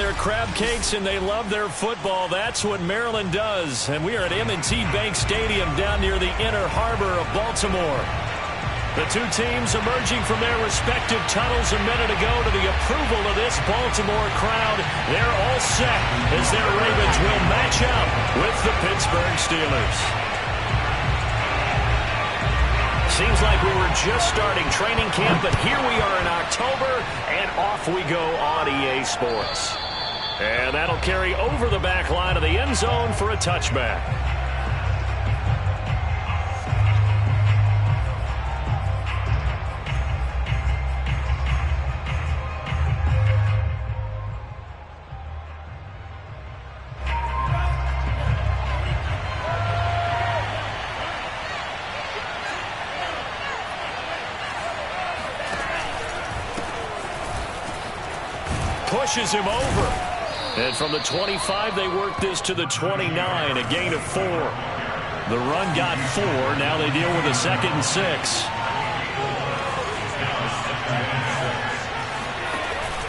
their crab cakes and they love their football. That's what Maryland does. And we are at M&T Bank Stadium down near the Inner Harbor of Baltimore. The two teams emerging from their respective tunnels a minute ago to the approval of this Baltimore crowd. They're all set as their Ravens will match up with the Pittsburgh Steelers. Seems like we were just starting training camp, but here we are in October, and off we go on EA Sports. And that'll carry over the back line of the end zone for a touchback. Pushes him over. And from the 25, they work this to the 29, a gain of 4. The run got 4. Now they deal with a 2nd and 6.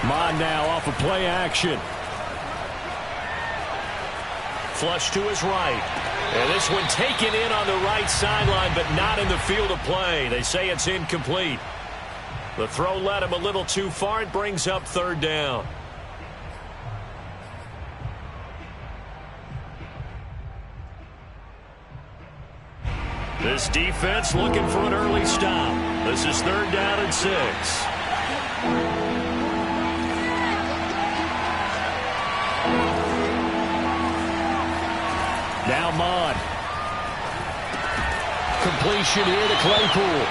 Mon now off of play action. Flush to his right. And this one taken in on the right sideline, but not in the field of play. They say it's incomplete. The throw led him a little too far. It brings up 3rd down. This defense looking for an early stop. This is 3rd down and 6. Now Mon. Completion here to Claypool.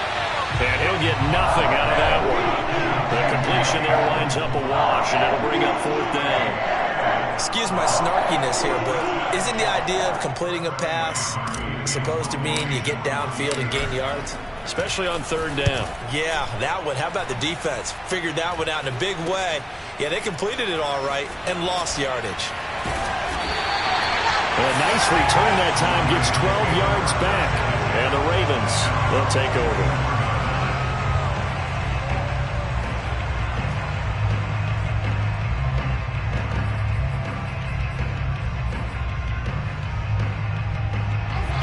And he'll get nothing out of that one. The completion there winds up a wash, and it'll bring up 4th down. Excuse my snarkiness here, but isn't the idea of completing a pass supposed to mean you get downfield and gain yards? Especially on 3rd down. Yeah, that one. How about the defense? Figured that one out in a big way. Yeah, they completed it all right and lost yardage. Well, a nice return that time, gets 12 yards back. And the Ravens will take over.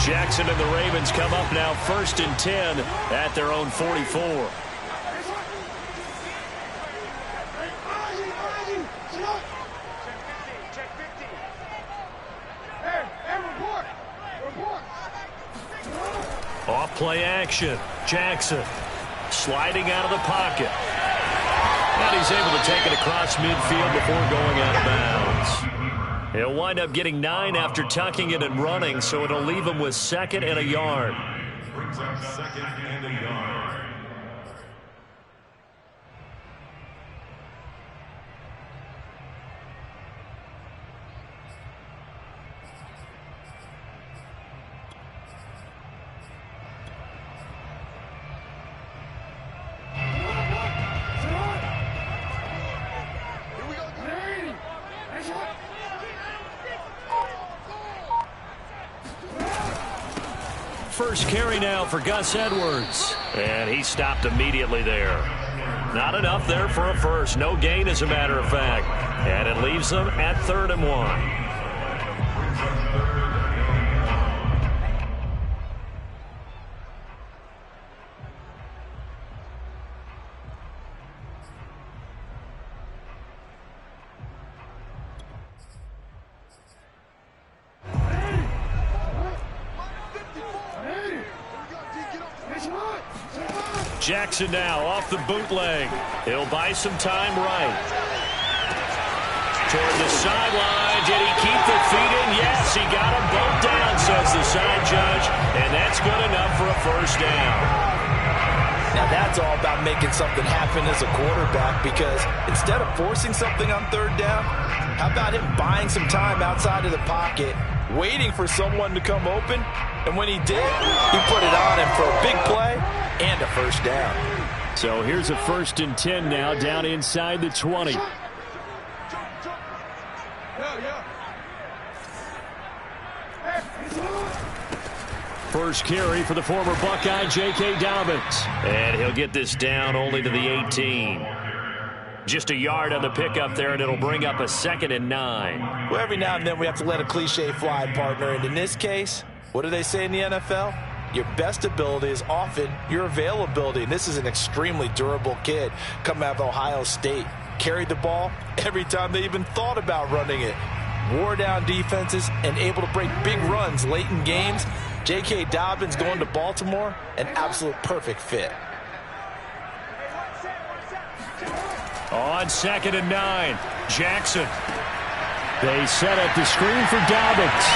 Jackson and the Ravens come up now 1st and 10 at their own 44. Off play action. Jackson sliding out of the pocket. And he's able to take it across midfield before going out of bounds. He'll wind up getting 9 after tucking it and running, so it'll leave him with 2nd and a yard. Brings up 2nd and a yard. First carry now for Gus Edwards. And he stopped immediately there. Not enough there for a first. No gain, as a matter of fact. And it leaves them at 3rd and 1. Jackson now off the bootleg. He'll buy some time right. Toward the sideline. Did he keep the feet in? Yes, he got them both down, says the side judge. And that's good enough for a 1st down. Now that's all about making something happen as a quarterback, because instead of forcing something on 3rd down, how about him buying some time outside of the pocket, waiting for someone to come open, and when he did, he put it on him for a big play and a 1st down. So here's a 1st and 10 now, down inside the 20. First carry for the former Buckeye, J.K. Dobbins. And he'll get this down only to the 18. Just a yard on the pickup there, and it'll bring up a 2nd and 9. Well, every now and then we have to let a cliche fly, partner. And in this case, what do they say in the NFL? Your best ability is often your availability. And this is an extremely durable kid coming out of Ohio State. Carried the ball every time they even thought about running it. Wore down defenses and able to break big runs late in games. J.K. Dobbins going to Baltimore, an absolute perfect fit. On 2nd and 9, Jackson. They set up the screen for Dobbins.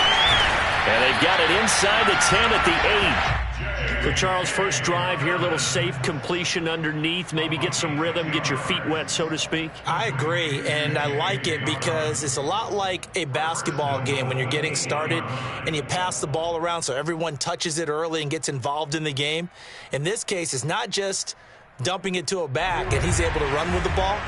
And they've got it inside the 10 at the 8. So, Charles, first drive here, little safe completion underneath. Maybe get some rhythm, get your feet wet, so to speak. I agree, and I like it because it's a lot like a basketball game when you're getting started and you pass the ball around so everyone touches it early and gets involved in the game. In this case, it's not just dumping it to a back and he's able to run with the ball,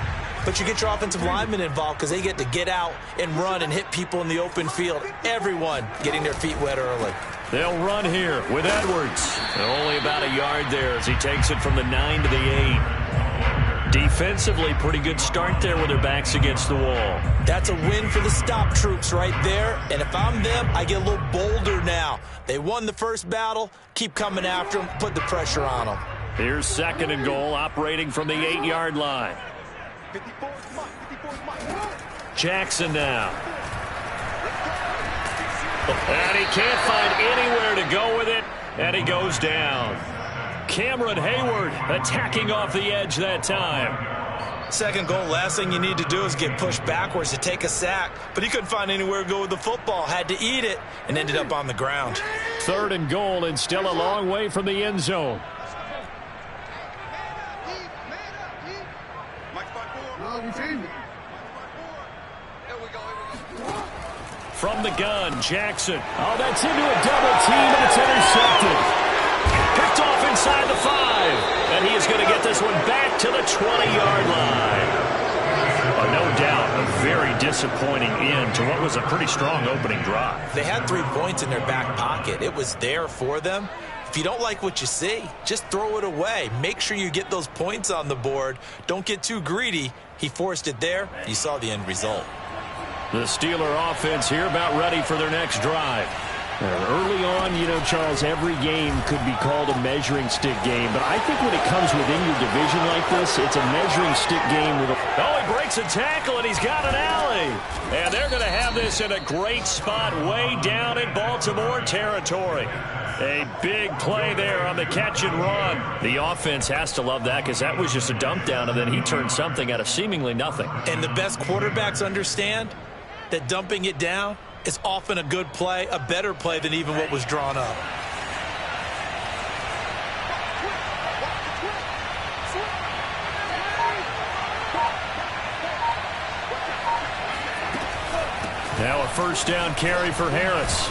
but you get your offensive linemen involved because they get to get out and run and hit people in the open field. Everyone getting their feet wet early. They'll run here with Edwards. Only about a yard there as he takes it from the 9 to the 8. Defensively, pretty good start there with their backs against the wall. That's a win for the stop troops right there. And if I'm them, I get a little bolder now. They won the first battle. Keep coming after them. Put the pressure on them. Here's 2nd and goal, operating from the 8-yard line. Jackson now. And he can't find anywhere to go with it, and he goes down. Cameron Hayward attacking off the edge that time. Second goal, last thing you need to do is get pushed backwards to take a sack. But he couldn't find anywhere to go with the football, had to eat it, and ended up on the ground. 3rd and goal, and still a long way from the end zone. From the gun, Jackson. Oh, that's into a double team, and it's intercepted. Picked off inside the 5. And he is going to get this one back to the 20-yard line. No doubt, a very disappointing end to what was a pretty strong opening drive. They had 3 points in their back pocket. It was there for them. If you don't like what you see, just throw it away. Make sure you get those points on the board. Don't get too greedy. He forced it there. You saw the end result. The Steeler offense here about ready for their next drive. Early on, you know, Charles, every game could be called a measuring stick game. But I think when it comes within your division like this, it's a measuring stick game. Oh, he breaks a tackle, and he's got an alley. And they're going to have this in a great spot way down in Baltimore territory. A big play there on the catch and run. The offense has to love that because that was just a dump down, and then he turned something out of seemingly nothing. And the best quarterbacks understand that dumping it down is often a good play, a better play than even what was drawn up. Now a first down carry for Harris.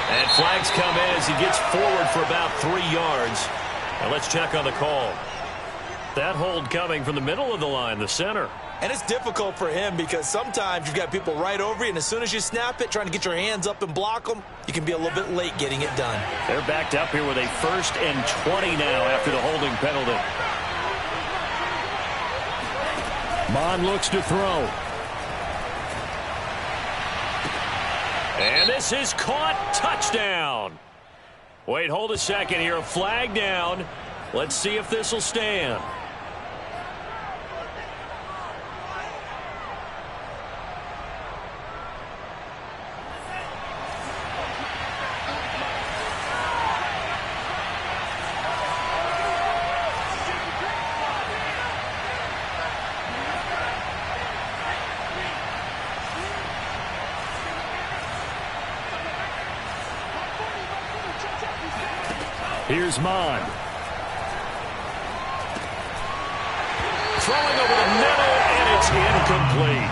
And flags come in as he gets forward for about 3 yards. Now let's check on the call. That hold coming from the middle of the line, the center. And it's difficult for him because sometimes you've got people right over you, and as soon as you snap it, trying to get your hands up and block them, you can be a little bit late getting it done. They're backed up here with a 1st and 20 now after the holding penalty. Mon looks to throw. And this is caught. Touchdown. Wait, hold a second here. A flag down. Let's see if this will stand. Here's Mon. Throwing over the middle, and it's incomplete.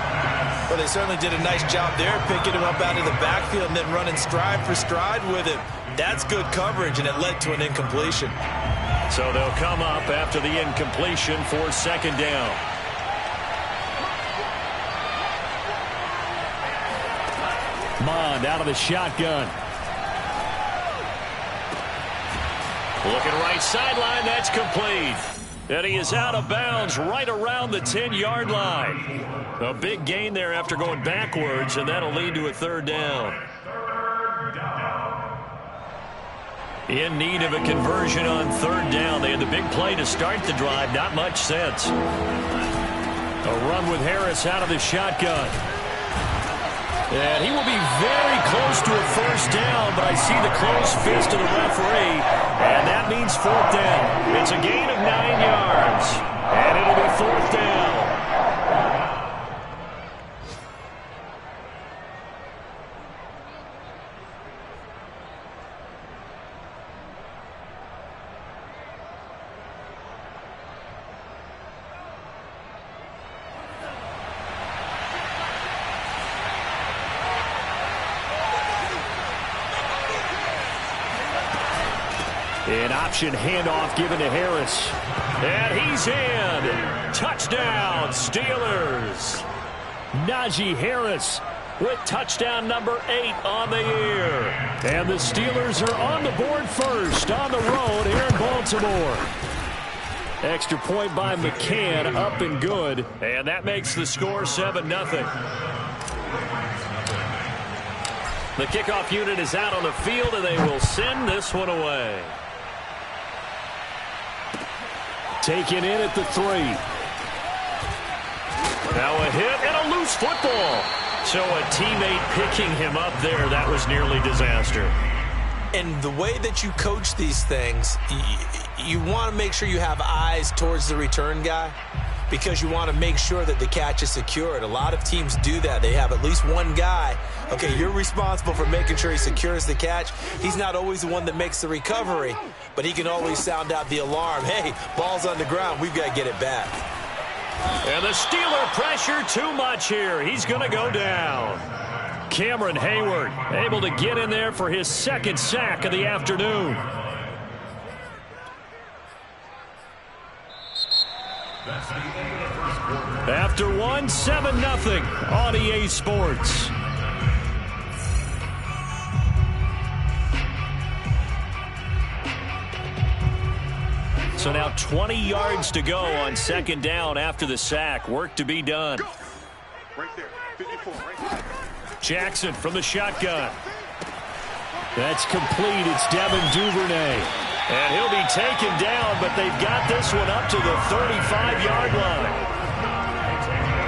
Well, they certainly did a nice job there, picking him up out of the backfield and then running stride for stride with him. That's good coverage, and it led to an incompletion. So they'll come up after the incompletion for 2nd down. Mond out of the shotgun. Looking right sideline, that's complete. And he is out of bounds right around the 10-yard line. A big gain there after going backwards, and that'll lead to a third down. In need of a conversion on third down. They had the big play to start the drive. Not much sense. A run with Harris out of the shotgun. And he will be very close to a first down, but I see the closed fist of the referee, and that means fourth down. It's a gain of 9 yards, and it'll be fourth down. An option handoff given to Harris. And he's in. Touchdown, Steelers. Najee Harris with touchdown number 8 on the year. And the Steelers are on the board first on the road here in Baltimore. Extra point by McCann, up and good. And that makes the score 7-0. The kickoff unit is out on the field, and they will send this one away. Taken in at the 3. Now a hit and a loose football. So a teammate picking him up there. That was nearly disaster. And the way that you coach these things, you want to make sure you have eyes towards the return guy, because you want to make sure that the catch is secured. A lot of teams do that. They have at least one guy. Okay, you're responsible for making sure he secures the catch. He's not always the one that makes the recovery, but he can always sound out the alarm. Hey, ball's on the ground. We've got to get it back. And the Steeler pressure too much here. He's going to go down. Cameron Hayward able to get in there for his second sack of the afternoon. After one, 7-0 on EA Sports. So now 20 yards to go on second down after the sack. Work to be done. Right there, 54, right there. Jackson from the shotgun. That's complete. It's Devin Duvernay. And he'll be taken down, but they've got this one up to the 35-yard line.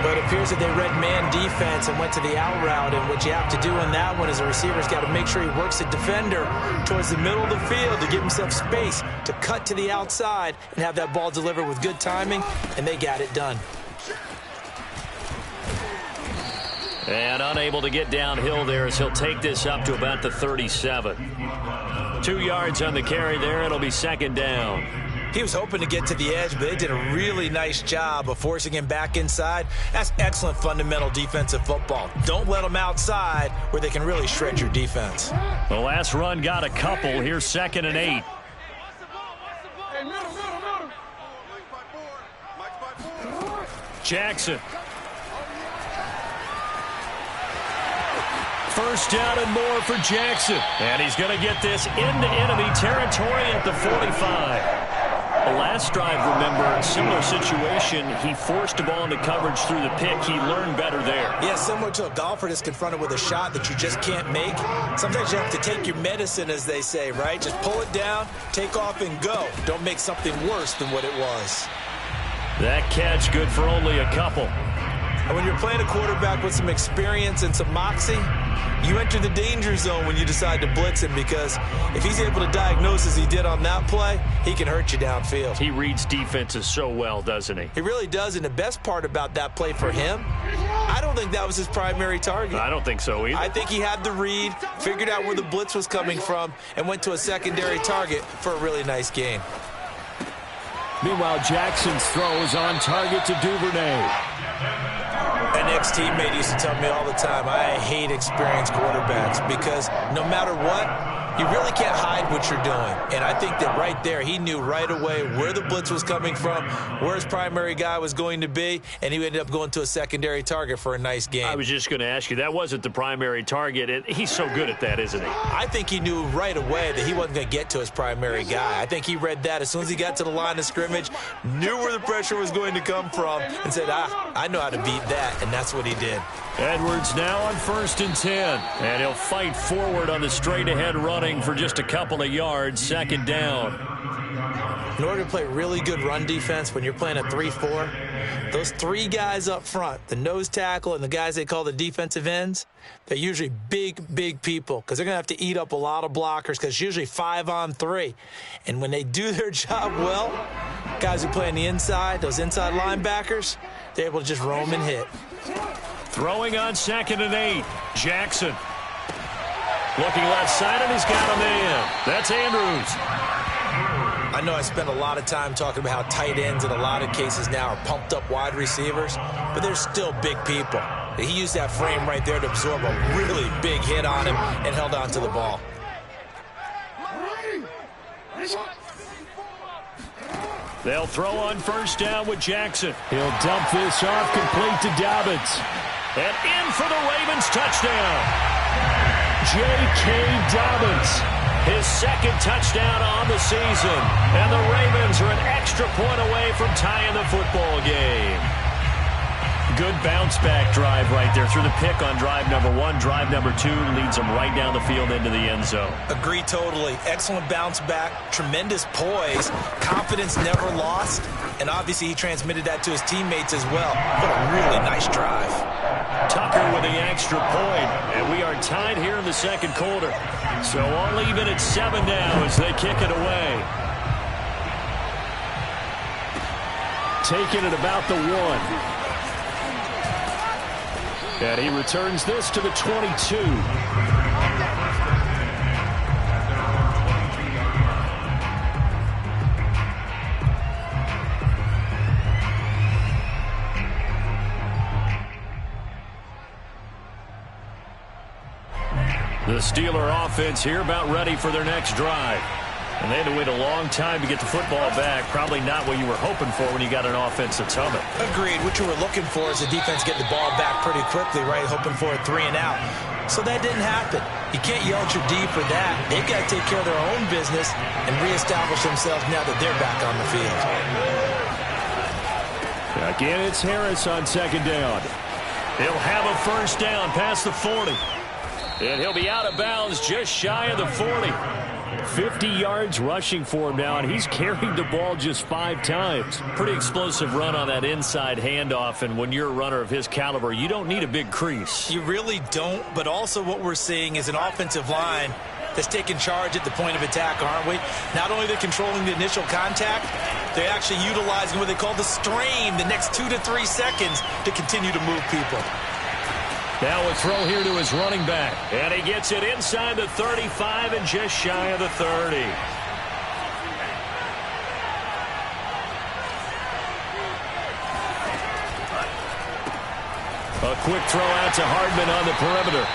But it appears that they read man defense and went to the out route, and what you have to do on that one is a receiver's got to make sure he works the defender towards the middle of the field to give himself space to cut to the outside and have that ball delivered with good timing, and they got it done. And unable to get downhill there as he'll take this up to about the 37. 2 yards on the carry there. It'll be second down. He was hoping to get to the edge, but they did a really nice job of forcing him back inside. That's excellent fundamental defensive football. Don't let them outside where they can really shred your defense. The last run got a couple. Here's 2nd and 8. Jackson. First down and more for Jackson. And he's going to get this into enemy territory at the 45. The last drive, remember, similar situation. He forced the ball into coverage through the pick. He learned better there. Yeah, similar to a golfer that's confronted with a shot that you just can't make. Sometimes you have to take your medicine, as they say, right? Just pull it down, take off, and go. Don't make something worse than what it was. That catch good for only a couple. And when you're playing a quarterback with some experience and some moxie, you enter the danger zone when you decide to blitz him, because if he's able to diagnose as he did on that play, he can hurt you downfield. He reads defenses so well, doesn't he? He really does, and the best part about that play for him, I don't think that was his primary target. I don't think so either. I think he had the read, figured out where the blitz was coming from, and went to a secondary target for a really nice gain. Meanwhile, Jackson's throw is on target to Duvernay. An ex-teammate used to tell me all the time, I hate experienced quarterbacks, because no matter what, You really can't hide what you're doing. And I think that right there, he knew right away where the blitz was coming from, where his primary guy was going to be, and he ended up going to a secondary target for a nice game. I was just going to ask you, that wasn't the primary target. And he's so good at that, isn't he? I think he knew right away that he wasn't going to get to his primary guy. I think he read that as soon as he got to the line of scrimmage, knew where the pressure was going to come from, and said, I know how to beat that, and that's what he did. Edwards now on 1st and 10, and he'll fight forward on the straight-ahead running for just a couple of yards, 2nd down. In order to play really good run defense when you're playing a 3-4, those 3 guys up front, the nose tackle and the guys they call the defensive ends, they're usually big people because they're going to have to eat up a lot of blockers because it's usually 5-on-3. And when they do their job well, guys who play on the inside, those inside linebackers, they're able to just roam and hit. Throwing on 2nd and 8, Jackson. Looking left side, and he's got him in. That's Andrews. I know I spent a lot of time talking about how tight ends in a lot of cases now are pumped up wide receivers, but they're still big people. He used that frame right there to absorb a really big hit on him and held on to the ball. They'll throw on 1st down with Jackson. He'll dump this off complete to Dobbins. And in for the Ravens touchdown. J.K. Dobbins, his 2nd touchdown on the season. And the Ravens are an extra point away from tying the football game. Good bounce-back drive right there. Through the pick on drive number 1. Drive number 2 leads them right down the field into the end zone. Agree totally. Excellent bounce-back, tremendous poise, confidence never lost, and obviously he transmitted that to his teammates as well. What a really nice drive. Tucker with the extra point, and we are tied here in the 2nd quarter. So all even at 7 now as they kick it away. Taking it about the 1. And he returns this to the 22. The Steeler offense here about ready for their next drive. And they had to wait a long time to get the football back. Probably not what you were hoping for when you got an offense that's humming. Agreed. What you were looking for is the defense getting the ball back pretty quickly, right? Hoping for a 3 and out. So that didn't happen. You can't yell at your D for that. They've got to take care of their own business and reestablish themselves now that they're back on the field. Again, it's Harris on 2nd down. He'll have a 1st down past the 40. And he'll be out of bounds just shy of the 40. 50 yards rushing for him now, and he's carried the ball just 5 times. Pretty explosive run on that inside handoff, and when you're a runner of his caliber, you don't need a big crease. You really don't, but also what we're seeing is an offensive line that's taking charge at the point of attack, aren't we? Not only are they controlling the initial contact, they're actually utilizing what they call the strain the next 2 to 3 seconds to continue to move people. Now a throw here to his running back. And he gets it inside the 35 and just shy of the 30. A quick throw out to Hardman on the perimeter.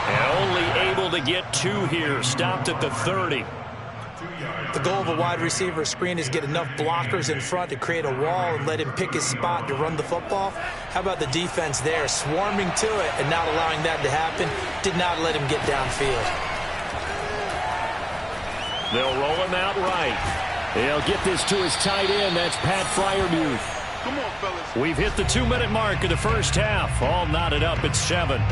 And only able to get 2 here. Stopped at the 30. The goal of a wide receiver screen is get enough blockers in front to create a wall and let him pick his spot to run the football. How about the defense there, swarming to it and not allowing that to happen? Did not let him get downfield. They'll roll him out right. He'll get this to his tight end. That's Pat Freiermuth. Come on, fellas. We've hit the 2-minute mark of the first half. All knotted up at 7.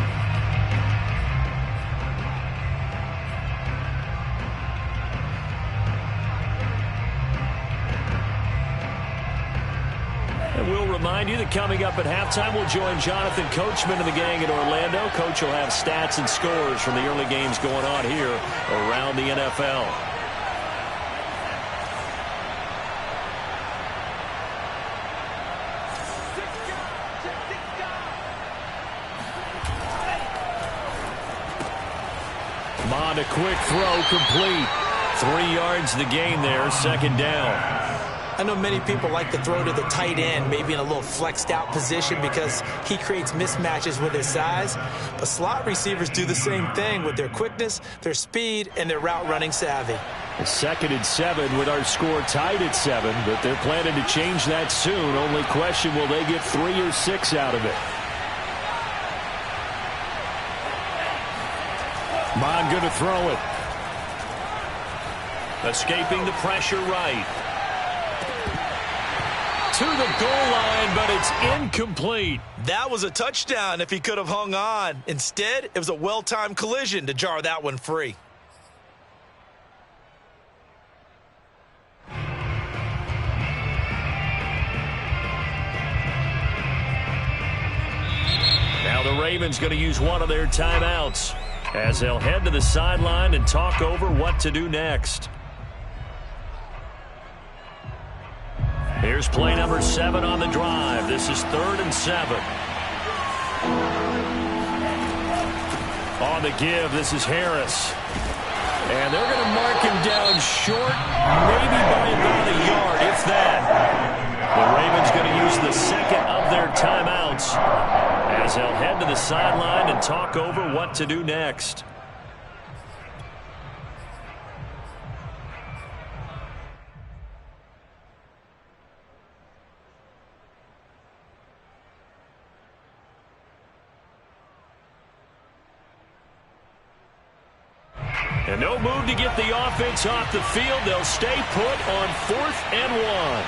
We'll remind you that coming up at halftime, we'll join Jonathan Coachman and the gang in Orlando. Coach will have stats and scores from the early games going on here around the NFL. Mond, a quick throw complete. 3 yards the gain there, 2nd down. I know many people like to throw to the tight end, maybe in a little flexed out position because he creates mismatches with his size. But slot receivers do the same thing with their quickness, their speed, and their route running savvy. 2nd and 7 with our score tied at 7, but they're planning to change that soon. Only question, will they get 3 or 6 out of it? Mon going to throw it. Escaping the pressure right. To the goal line, but it's incomplete. That was a touchdown if he could have hung on. Instead, it was a well-timed collision to jar that one free. Now the Ravens going to use one of their timeouts as they'll head to the sideline and talk over what to do next. Here's play number 7 on the drive. This is 3rd and 7. On the give, this is Harris. And they're going to mark him down short, maybe by about a yard, if that. The Ravens going to use the 2nd of their timeouts as they'll head to the sideline and talk over what to do next. And no move to get the offense off the field. They'll stay put on 4th and 1.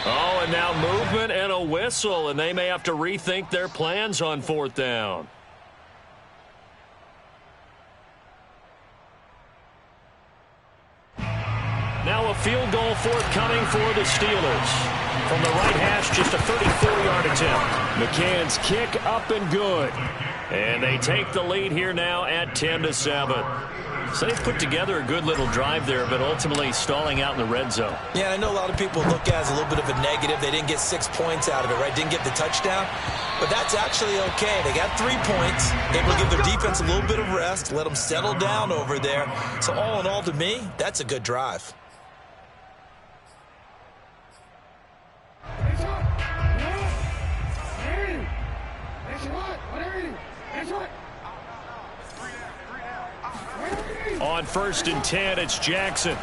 Oh, and now movement and a whistle, and they may have to rethink their plans on 4th down. Now a field goal forthcoming for the Steelers. From the right hash, just a 34-yard attempt. McCann's kick up and good. And they take the lead here now at 10-7. So they've put together a good little drive there, but ultimately stalling out in the red zone. Yeah, I know a lot of people look at it as a little bit of a negative. They didn't get 6 points out of it, right? Didn't get the touchdown. But that's actually okay. They got 3 points. Able to give their defense a little bit of rest, let them settle down over there. So all in all, to me, that's a good drive. On 1st and 10, it's Jackson.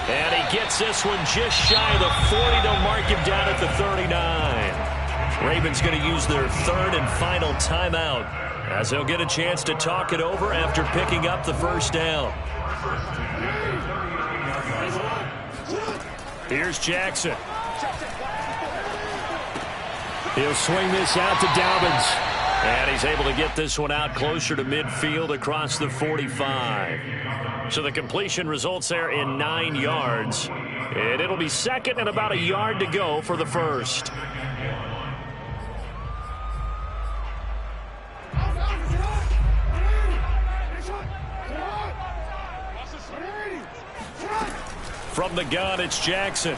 And he gets this one just shy of the 40. They'll mark him down at the 39. Ravens going to use their 3rd and final timeout as they'll get a chance to talk it over after picking up the 1st down. Here's Jackson. He'll swing this out to Dobbins. And he's able to get this one out closer to midfield across the 45. So the completion results there in 9 yards. And it'll be 2nd and about a yard to go for the 1st. From the gun, it's Jackson.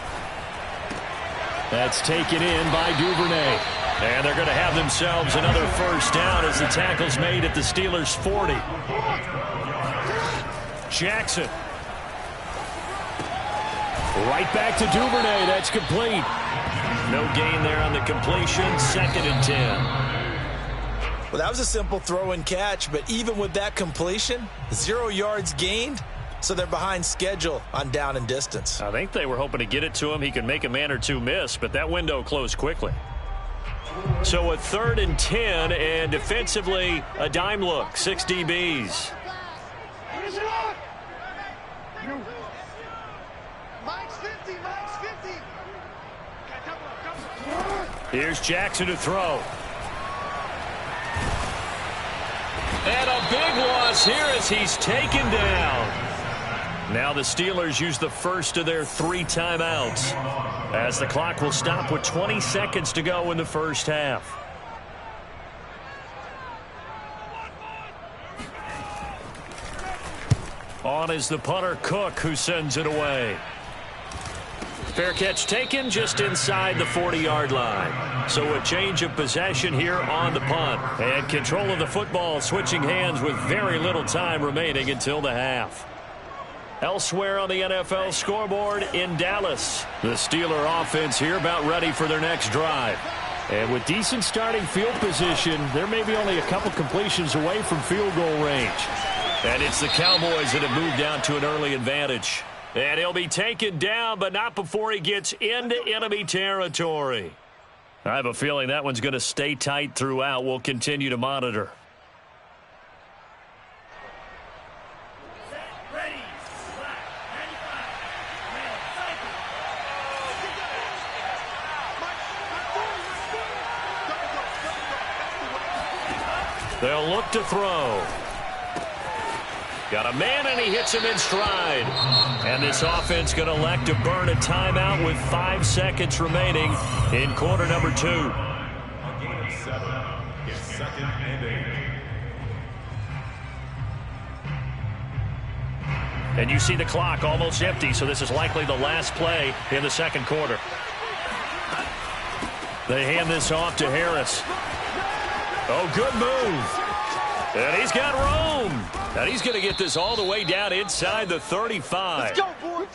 That's taken in by Duvernay. And they're going to have themselves another 1st down as the tackle's made at the Steelers' 40. Jackson. Right back to Duvernay. That's complete. No gain there on the completion. 2nd and 10. Well, that was a simple throw and catch, but even with that completion, 0 yards gained, so they're behind schedule on down and distance. I think they were hoping to get it to him. He could make a man or two miss, but that window closed quickly. So a 3rd and 10, and defensively, a dime look. 6 DBs. Here's Jackson to throw. And a big loss here as he's taken down. Now the Steelers use the 1st of their 3 timeouts as the clock will stop with 20 seconds to go in the 1st half. On is the punter Cook, who sends it away. Fair catch taken just inside the 40-yard line. So a change of possession here on the punt. And control of the football switching hands with very little time remaining until the half. Elsewhere on the NFL scoreboard in Dallas, the Steeler offense here about ready for their next drive. And with decent starting field position, there may be only a couple completions away from field goal range. And it's the Cowboys that have moved down to an early advantage. And he'll be taken down, but not before he gets into enemy territory. I have a feeling that one's going to stay tight throughout. We'll continue to monitor. They'll look to throw. Got a man, and he hits him in stride. And this offense going to elect to burn a timeout with 5 seconds remaining in quarter number 2. A gain of 7. It's second and 8. And you see the clock almost empty, so this is likely the last play in the second quarter. They hand this off to Harris. Oh, good move. And he's got room. And he's going to get this all the way down inside the 35. Let's go, boys.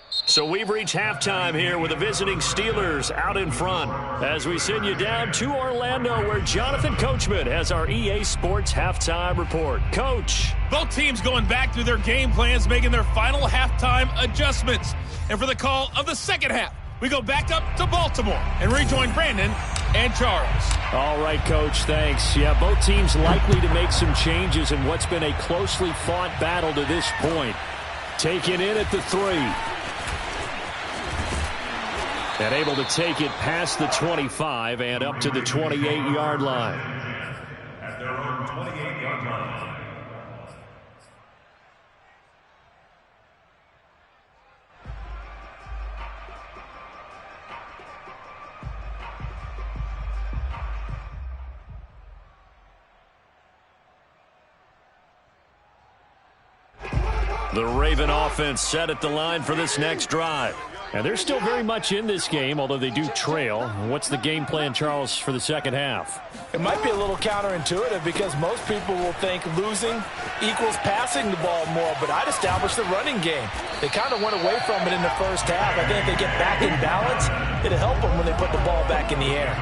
So we've reached halftime here with the visiting Steelers out in front as we send you down to Orlando where Jonathan Coachman has our EA Sports halftime report. Coach. Both teams going back through their game plans, making their final halftime adjustments. And for the call of the second half, we go back up to Baltimore and rejoin Brandon and Charles. All right, Coach, thanks. Yeah, both teams likely to make some changes in what's been a closely fought battle to this point. Taken in at the 3. And able to take it past the 25 and up to the 28-yard line. At their own 28-yard line. The Raven offense set at the line for this next drive. And they're still very much in this game, although they do trail. What's the game plan, Charles, for the second half? It might be a little counterintuitive because most people will think losing equals passing the ball more, but I'd establish the running game. They kind of went away from it in the first half. I think if they get back in balance, it'll help them when they put the ball back in the air.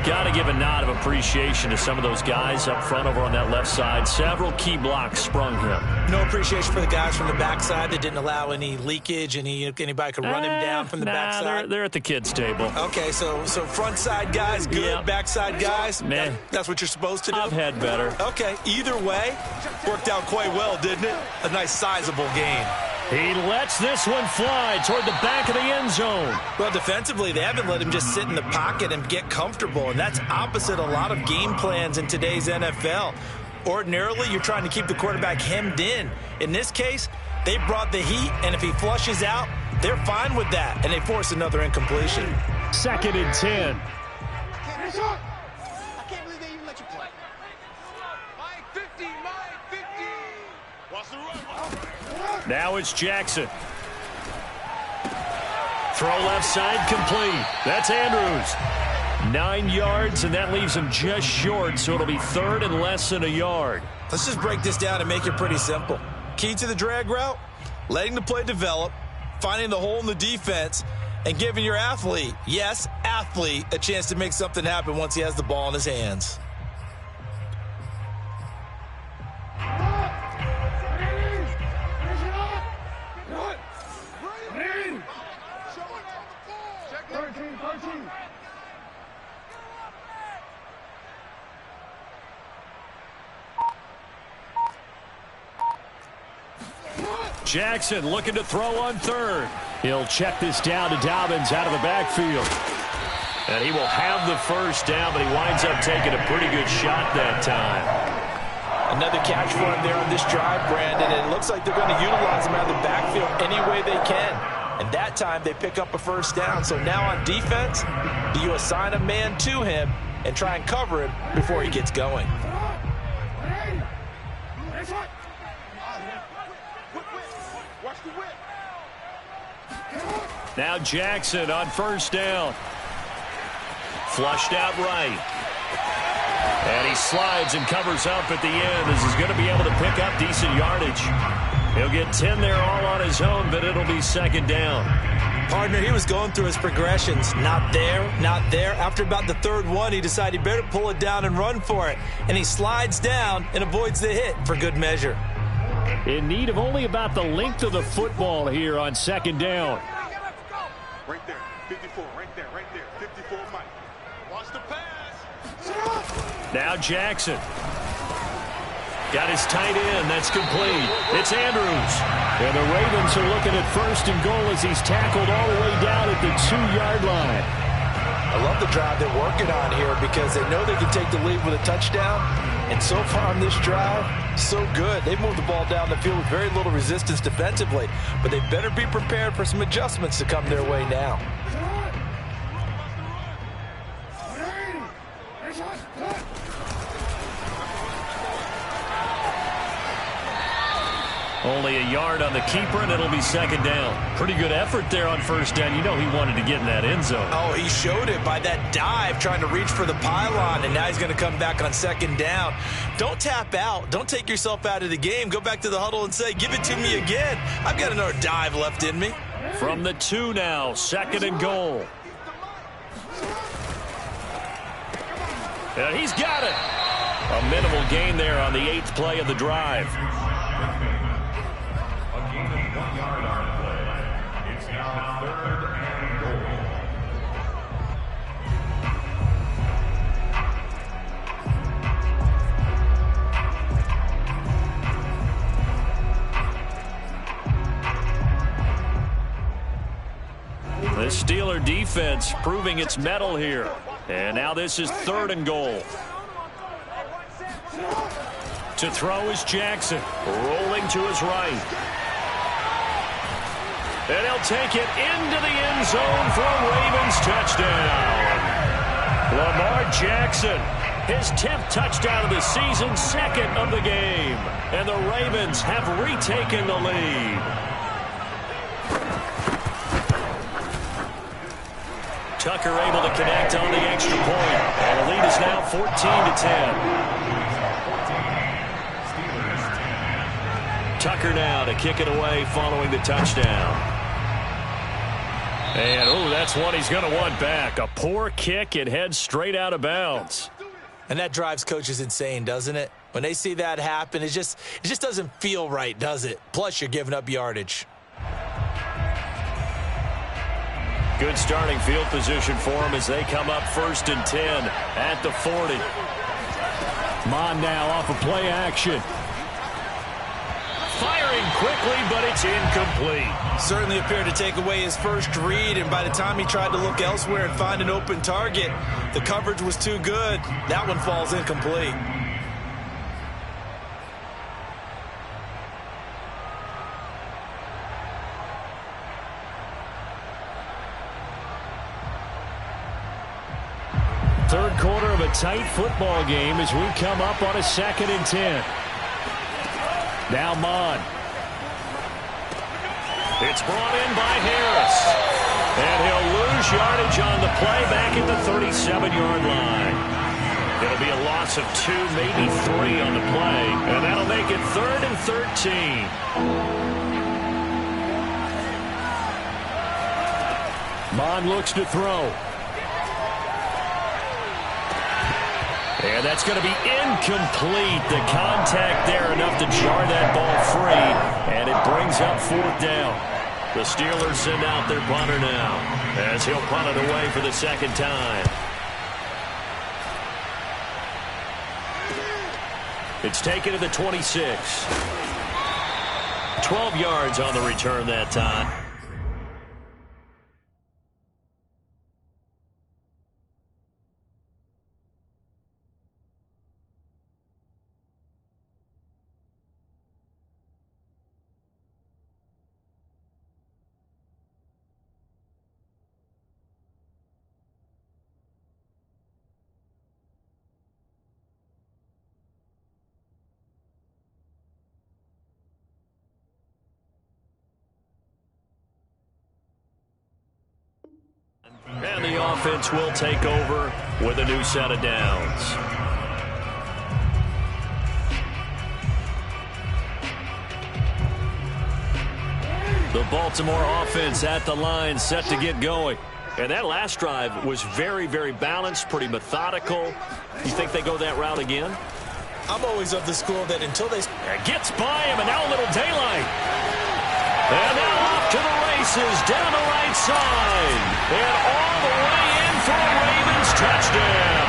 Got to give a nod of appreciation to some of those guys up front over on that left side. Several key blocks sprung him. No appreciation for the guys from the backside that didn't allow any leakage, anybody could run him down from the backside. They're at the kids' table. Okay, so front side guys, good. Yeah. Backside guys, Man. that's what you're supposed to do? I've had better. Okay, either way, worked out quite well, didn't it? A nice sizable gain. He lets this one fly toward the back of the end zone. Well, defensively, they haven't let him just sit in the pocket and get comfortable, and that's opposite a lot of game plans in today's NFL. Ordinarily, you're trying to keep the quarterback hemmed in. In this case, they brought the heat, and if he flushes out, they're fine with that, and they force another incompletion. 2nd and 10. I can't believe they even let you play. Mike 50, Mike 50. Watch the run. Now it's Jackson. Throw left side complete. That's Andrews. 9 yards, and that leaves him just short, so it'll be 3rd and less than a yard. Let's just break this down and make it pretty simple. Key to the drag route, letting the play develop, finding the hole in the defense, and giving your athlete, yes, athlete, a chance to make something happen once he has the ball in his hands. Jackson looking to throw on 3rd. He'll check this down to Dobbins out of the backfield. And he will have the first down, but he winds up taking a pretty good shot that time. Another catch for him there on this drive, Brandon, and it looks like they're going to utilize him out of the backfield any way they can. And that time they pick up a first down. So now on defense, do you assign a man to him and try and cover him before he gets going? Now Jackson on first down. Flushed out right. And he slides and covers up at the end as he's going to be able to pick up decent yardage. He'll get 10 there all on his own, but it'll be second down. Partner, he was going through his progressions. Not there, not there. After about the third one, he decided he better pull it down and run for it. And he slides down and avoids the hit for good measure. In need of only about the length of the football here on second down. Right there, 54, right there, 54, Mike. Watch the pass. Now Jackson. Got his tight end. That's complete. It's Andrews. And the Ravens are looking at first and goal as he's tackled all the way down at the 2-yard line. I love the drive they're working on here because they know they can take the lead with a touchdown. And so far on this drive, so good. They've moved the ball down the field with very little resistance defensively. But they better be prepared for some adjustments to come their way now. Only a yard on the keeper, and it'll be second down. Pretty good effort there on first down. You know he wanted to get in that end zone. Oh, he showed it by that dive trying to reach for the pylon, and now he's going to come back on second down. Don't tap out. Don't take yourself out of the game. Go back to the huddle and say, give it to me again. I've got another dive left in me. From the 2 now, second and goal. And he's got it. A minimal gain there on the 8th play of the drive. It's now 3rd and goal. The Steeler defense proving its mettle here. And now this is 3rd and goal. To throw is Jackson, rolling to his right. And he'll take it into the end zone for a Ravens touchdown. Lamar Jackson, his 10th touchdown of the season, 2nd of the game. And the Ravens have retaken the lead. Tucker able to connect on the extra point. And the lead is now 14-10. Tucker now to kick it away following the touchdown. And, oh, that's one he's going to want back. A poor kick. It heads straight out of bounds. And that drives coaches insane, doesn't it? When they see that happen, it just doesn't feel right, does it? Plus, you're giving up yardage. Good starting field position for them as they come up 1st and 10 at the 40. Mon now off of play action. Firing quickly, but it's incomplete. Certainly appeared to take away his first read, and by the time he tried to look elsewhere and find an open target, the coverage was too good. That one falls incomplete. Third quarter of a tight football game as we come up on a 2nd and 10. Now Mon. It's brought in by Harris. And he'll lose yardage on the play back at the 37-yard line. It'll be a loss of 2, maybe 3 on the play. And that'll make it 3rd and 13. Mon looks to throw. And that's going to be incomplete. The contact there enough to jar that ball free. And it brings up 4th down. The Steelers send out their punter now as he'll punt it away for the 2nd time. It's taken to the 26. 12 yards on the return that time. offense will take over with a new set of downs. The Baltimore offense at the line, set to get going. And that last drive was very, very balanced, pretty methodical. You think they go that route again? I'm always of the school that until they... Gets by him, and now a little daylight. And now off to the races, down the right side. And all the way in for a Ravens touchdown.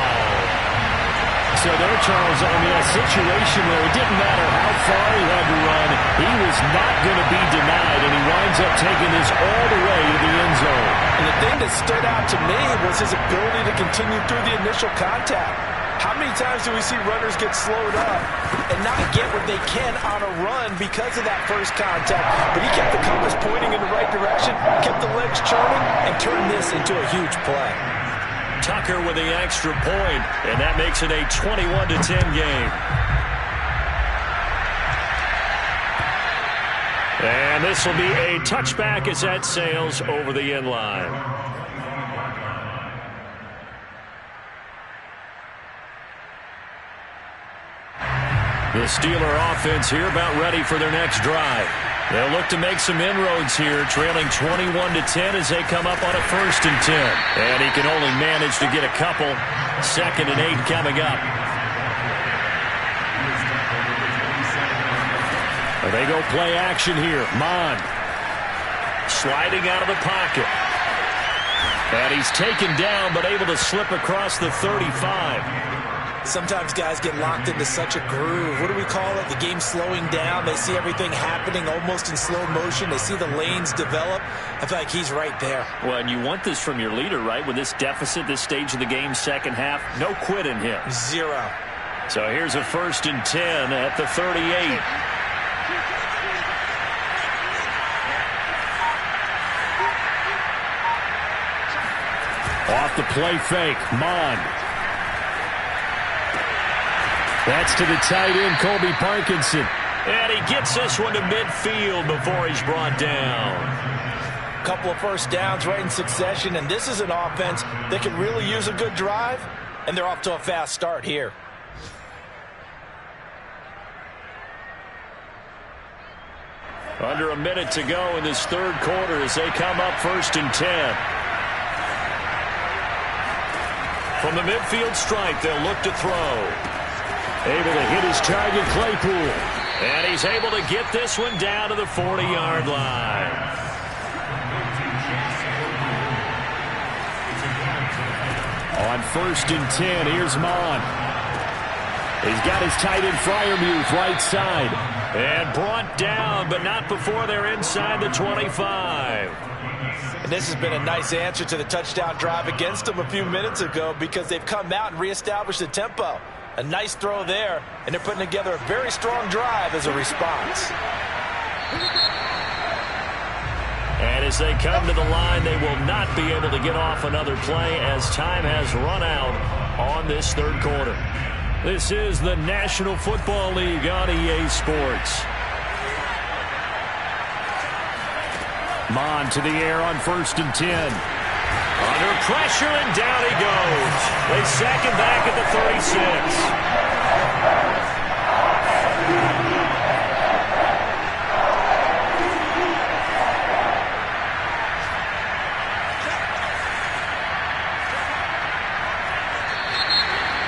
So there, Charles, I mean, a situation where it didn't matter how far he had to run, he was not going to be denied, and he winds up taking this all the way to the end zone. And the thing that stood out to me was his ability to continue through the initial contact. How many times do we see runners get slowed up and not get what they can on a run because of that first contact? But he kept the compass pointing in the right direction, kept the legs churning, and turned this into a huge play. Tucker with the extra point, and that makes it a 21-10 game. And this will be a touchback as that sails over the end line. The Steeler offense here about ready for their next drive. They'll look to make some inroads here, trailing 21-10 as they come up on a 1st and 10. And he can only manage to get a couple. 2nd and 8 coming up. They go play action here. Mond sliding out of the pocket. And he's taken down but able to slip across the 35. Sometimes guys get locked into such a groove. What do we call it? The game slowing down. They see everything happening almost in slow motion. They see the lanes develop. I feel like he's right there. Well, and you want this from your leader, right? With this deficit, this stage of the game, second half, no quit in him. 0. So here's a 1st and 10 at the 38. Off the play fake, Mond. That's to the tight end, Colby Parkinson. And he gets this one to midfield before he's brought down. Couple of first downs right in succession, and this is an offense that can really use a good drive, and they're off to a fast start here. Under a minute to go in this 3rd quarter as they come up 1st and 10. From the midfield stripe, they'll look to throw. Able to hit his target, Claypool. And he's able to get this one down to the 40-yard line. On 1st and 10, here's Mond. He's got his tight end, Freiermuth, right side. And brought down, but not before they're inside the 25. And this has been a nice answer to the touchdown drive against them a few minutes ago because they've come out and reestablished the tempo. A nice throw there, and they're putting together a very strong drive as a response. And as they come to the line, they will not be able to get off another play as time has run out on this 3rd quarter. This is the National Football League on EA Sports. Mond to the air on 1st and 10. Under pressure, and down he goes. They sack him back at the 36.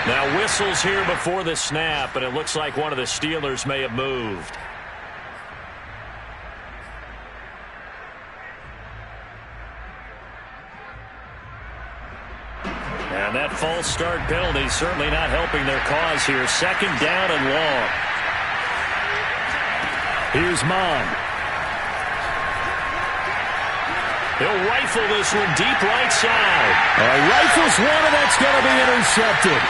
Now whistles here before the snap, and it looks like one of the Steelers may have moved. And that false start penalty certainly not helping their cause here. 2nd down and long. Here's Mond. He'll rifle this one deep right side. Rifles one, and that's going to be intercepted.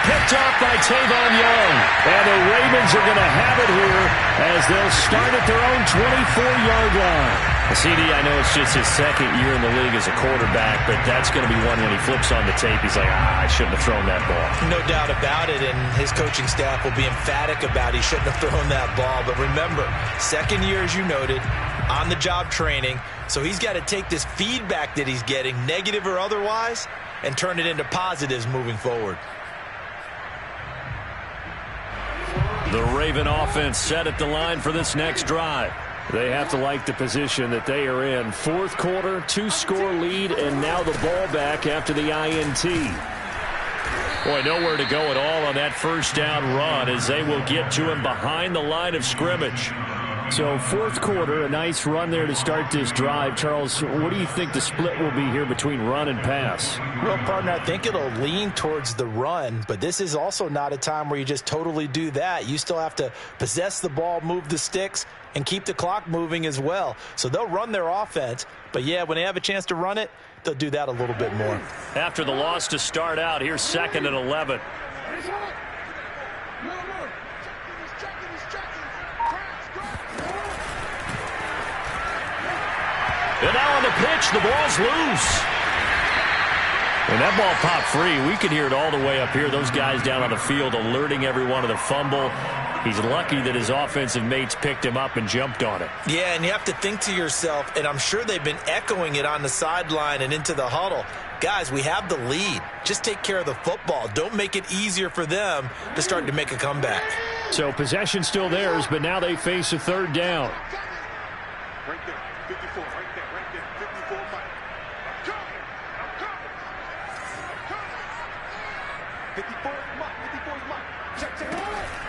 Picked off by Tavon Young. And the Ravens are going to have it here as they'll start at their own 24-yard line. CD, I know it's just his 2nd year in the league as a quarterback, but that's going to be one when he flips on the tape. He's like, I shouldn't have thrown that ball. No doubt about it, and his coaching staff will be emphatic about he shouldn't have thrown that ball. But remember, 2nd year, as you noted, on-the-job training, so he's got to take this feedback that he's getting, negative or otherwise, and turn it into positives moving forward. The Raven offense set at the line for this next drive. They have to like the position that they are in. Fourth quarter, 2-score lead, and now the ball back after the INT. Boy, nowhere to go at all on that first down run as they will get to him behind the line of scrimmage. So fourth quarter, a nice run there to start this drive. Charles, what do you think the split will be here between run and pass? Well, partner, I think it'll lean towards the run, but this is also not a time where you just totally do that. You still have to possess the ball, move the sticks, and keep the clock moving as well. So they'll run their offense, but yeah, when they have a chance to run it, they'll do that a little bit more. After the loss to start out, here's 2nd and 11. And now on the pitch, the ball's loose. When that ball popped free, we could hear it all the way up here. Those guys down on the field alerting everyone of the fumble. He's lucky that his offensive mates picked him up and jumped on it. Yeah, and you have to think to yourself, and I'm sure they've been echoing it on the sideline and into the huddle. Guys, we have the lead. Just take care of the football. Don't make it easier for them to start to make a comeback. So possession still theirs, but now they face a third down. Right there, 54, right there, 54, Mike. I'm coming. 54 Mike. Check.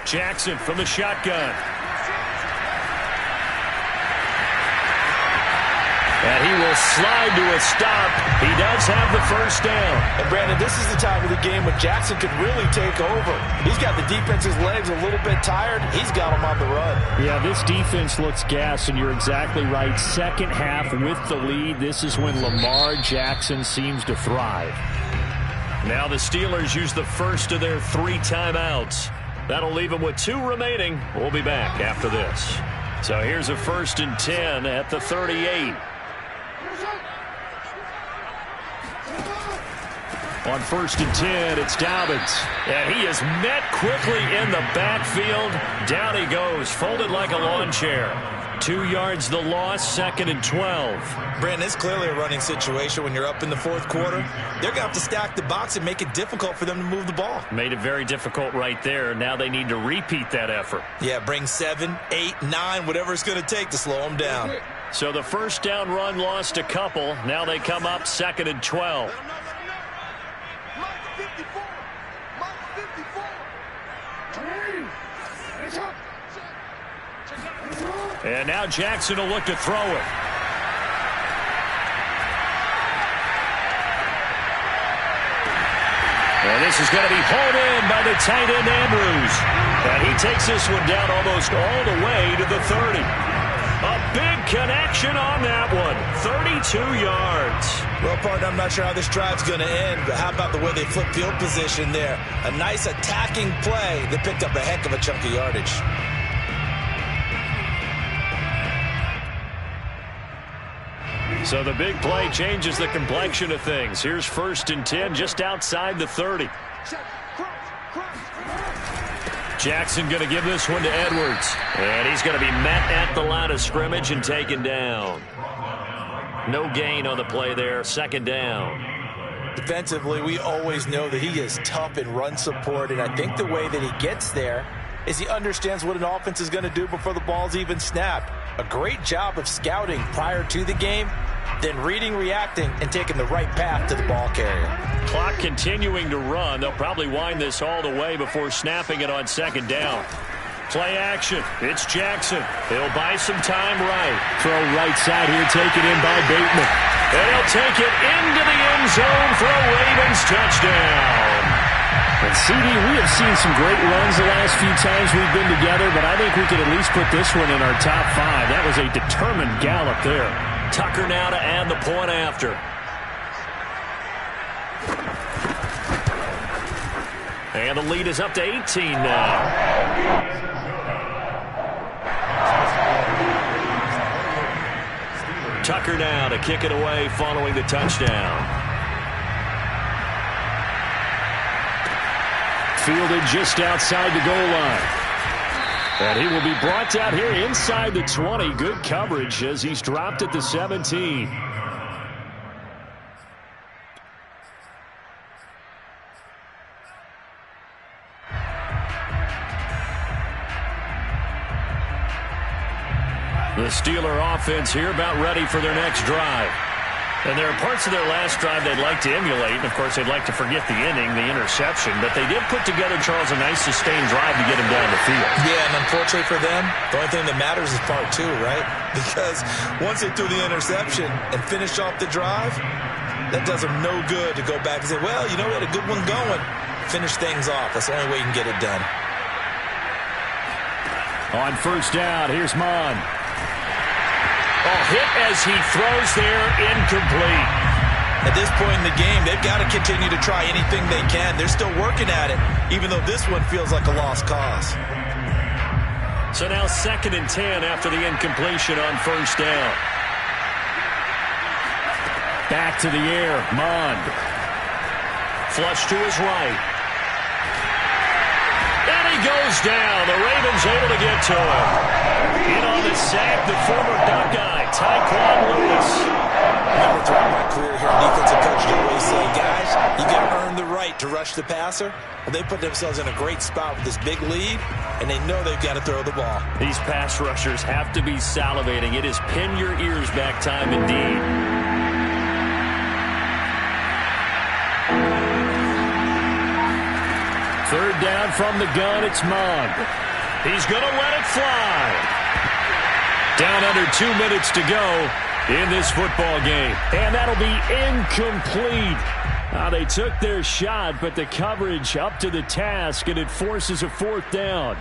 Jackson from the shotgun. And he will slide to a stop. He does have the first down. And Brandon, this is the time of the game when Jackson could really take over. He's got the defense's legs a little bit tired. He's got them on the run. Yeah, this defense looks gassed, and you're exactly right. Second half with the lead. This is when Lamar Jackson seems to thrive. Now the Steelers use the first of their 3 timeouts. That'll leave them with 2 remaining. We'll be back after this. So here's a 1st and 10 at the 38. On 1st and 10, it's Dobbins. And he is met quickly in the backfield. Down he goes, folded like a lawn chair. 2 yards the loss, 2nd and 12. Brandon, it's clearly a running situation when you're up in the fourth quarter. They're going to have to stack the box and make it difficult for them to move the ball. Made it very difficult right there. Now they need to repeat that effort. Yeah, bring 7, 8, 9, whatever it's going to take to slow them down. So the first down run lost a couple. Now they come up 2nd and 12. And now Jackson will look to throw it. And this is going to be hauled in by the tight end Andrews. And he takes this one down almost all the way to the 30. A big connection on that one. 32 yards. Well, partner, I'm not sure how this drive's going to end, but how about the way they flip field position there? A nice attacking play that picked up a heck of a chunk of yardage. So the big play changes the complexion of things. Here's 1st and 10 just outside the 30. Jackson going to give this one to Edwards. And he's going to be met at the line of scrimmage and taken down. No gain on the play there. 2nd down. Defensively, we always know that he is tough in run support, and I think the way that he gets there is he understands what an offense is going to do before the ball's even snapped. A great job of scouting prior to the game, then reading, reacting, and taking the right path to the ball carrier. Clock continuing to run. They'll probably wind this all the way before snapping it on 2nd down. Play action. It's Jackson. He'll buy some time right. Throw right side here, taken in by Bateman. And he'll take it into the end zone for a Ravens touchdown. And CD, we have seen some great runs the last few times we've been together, but I think we could at least put this one in our top 5. That was a determined gallop there. Tucker now to add the point after. And the lead is up to 18 now. Tucker now to kick it away following the touchdown. Fielded just outside the goal line. And he will be brought down here inside the 20. Good coverage as he's dropped at the 17. The Steeler offense here about ready for their next drive. And there are parts of their last drive they'd like to emulate. And, of course, they'd like to forget the inning, the interception. But they did put together, Charles, a nice sustained drive to get him down the field. Yeah, and unfortunately for them, the only thing that matters is part two, right? Because once they threw the interception and finished off the drive, that does them no good to go back and say, well, you know, we had a good one going. Finish things off. That's the only way you can get it done. On first down, here's Mon. Hit as he throws there, incomplete. At this point in the game, they've got to continue to try anything they can. They're still working at it, even though this one feels like a lost cause. So now 2nd and 10 after the incompletion on first down. Back to the air, Mond. Flush to his right. And he goes down. The Ravens able to get to him. In on the sack, the former Buckeye, Tyquan Lewis. Remember, throughout my career here, defensive coaches always say, guys, you got to earn the right to rush the passer. Well, they put themselves in a great spot with this big lead, and they know they've got to throw the ball. These pass rushers have to be salivating. It is pin your ears back time indeed. Third down from the gun, it's Mond. He's going to let it fly. Down under 2 minutes to go in this football game. And that'll be incomplete. They took their shot, but the coverage up to the task, and it forces a fourth down.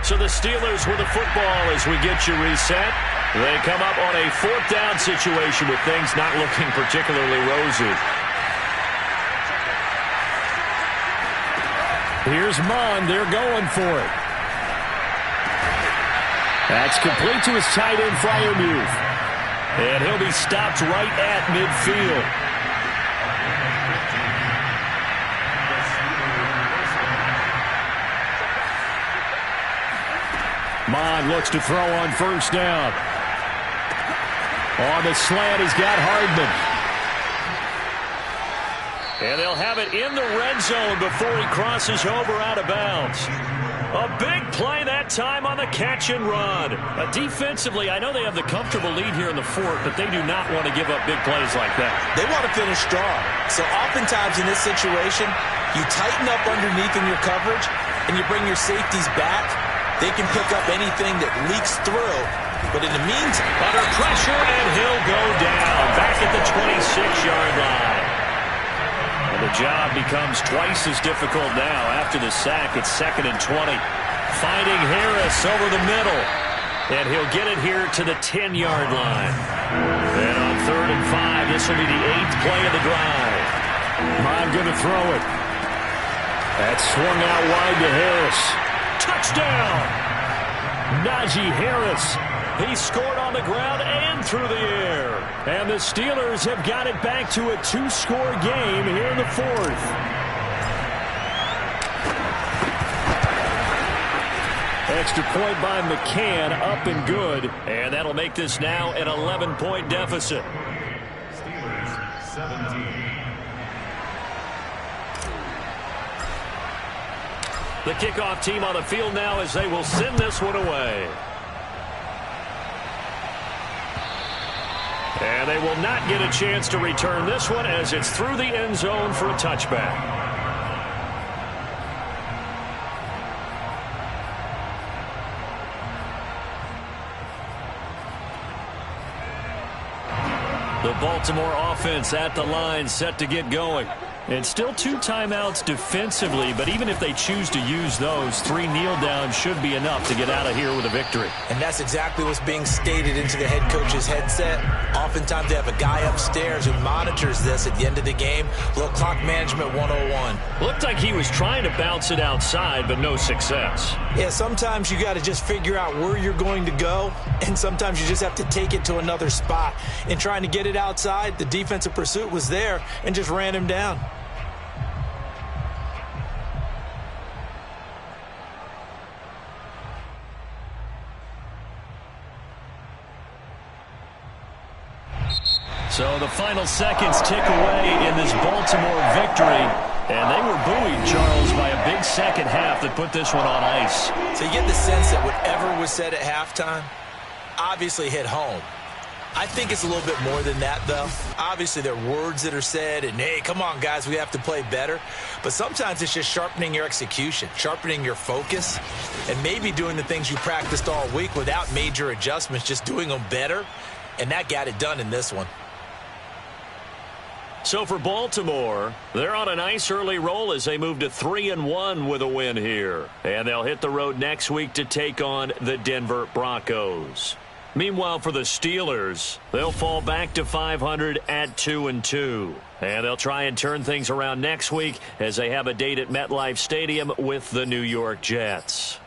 So the Steelers with the football as we get you reset. They come up on a fourth down situation with things not looking particularly rosy. Here's Mon. They're going for it. That's complete to his tight end, Freiermuth. And he'll be stopped right at midfield. Mon looks to throw on first down. On the slant, he's got Hardman. And they'll have it in the red zone before he crosses over out of bounds. A big play that time on the catch and run. Defensively, I know they have the comfortable lead here in the fourth, but they do not want to give up big plays like that. They want to finish strong. So oftentimes in this situation, you tighten up underneath in your coverage, and you bring your safeties back. They can pick up anything that leaks through. But in the meantime, under pressure, and he'll go down back at the 26-yard line. And the job becomes twice as difficult now after the sack. It's 2nd and 20. Finding Harris over the middle. And he'll get it here to the 10-yard line. And on 3rd and 5, this will be the 8th play of the drive. Mon going to throw it. That's swung out wide to Harris. Touchdown! Najee Harris. He scored on the ground and through the air. And the Steelers have got it back to a 2-score game here in the fourth. Extra point by McCann, up and good. And that'll make this now an 11-point deficit. Steelers 17. The kickoff team on the field now as they will send this one away. And they will not get a chance to return this one as it's through the end zone for a touchback. The Baltimore offense at the line set to get going. And still 2 timeouts defensively, but even if they choose to use those, 3 kneel downs should be enough to get out of here with a victory. And that's exactly what's being stated into the head coach's headset. Oftentimes they have a guy upstairs who monitors this at the end of the game. Little clock management 101. Looked like he was trying to bounce it outside, but no success. Yeah, sometimes you got to just figure out where you're going to go, and sometimes you just have to take it to another spot. In trying to get it outside, the defensive pursuit was there and just ran him down. So the final seconds tick away in this Baltimore victory. And they were buoyed, Charles, by a big second half that put this one on ice. So you get the sense that whatever was said at halftime obviously hit home. I think it's a little bit more than that, though. Obviously, there are words that are said, and, hey, come on, guys, we have to play better. But sometimes it's just sharpening your execution, sharpening your focus, and maybe doing the things you practiced all week without major adjustments, just doing them better. And that got it done in this one. So for Baltimore, they're on a nice early roll as they move to 3-1 with a win here. And they'll hit the road next week to take on the Denver Broncos. Meanwhile, for the Steelers, they'll fall back to 500 at 2-2. And they'll try and turn things around next week as they have a date at MetLife Stadium with the New York Jets.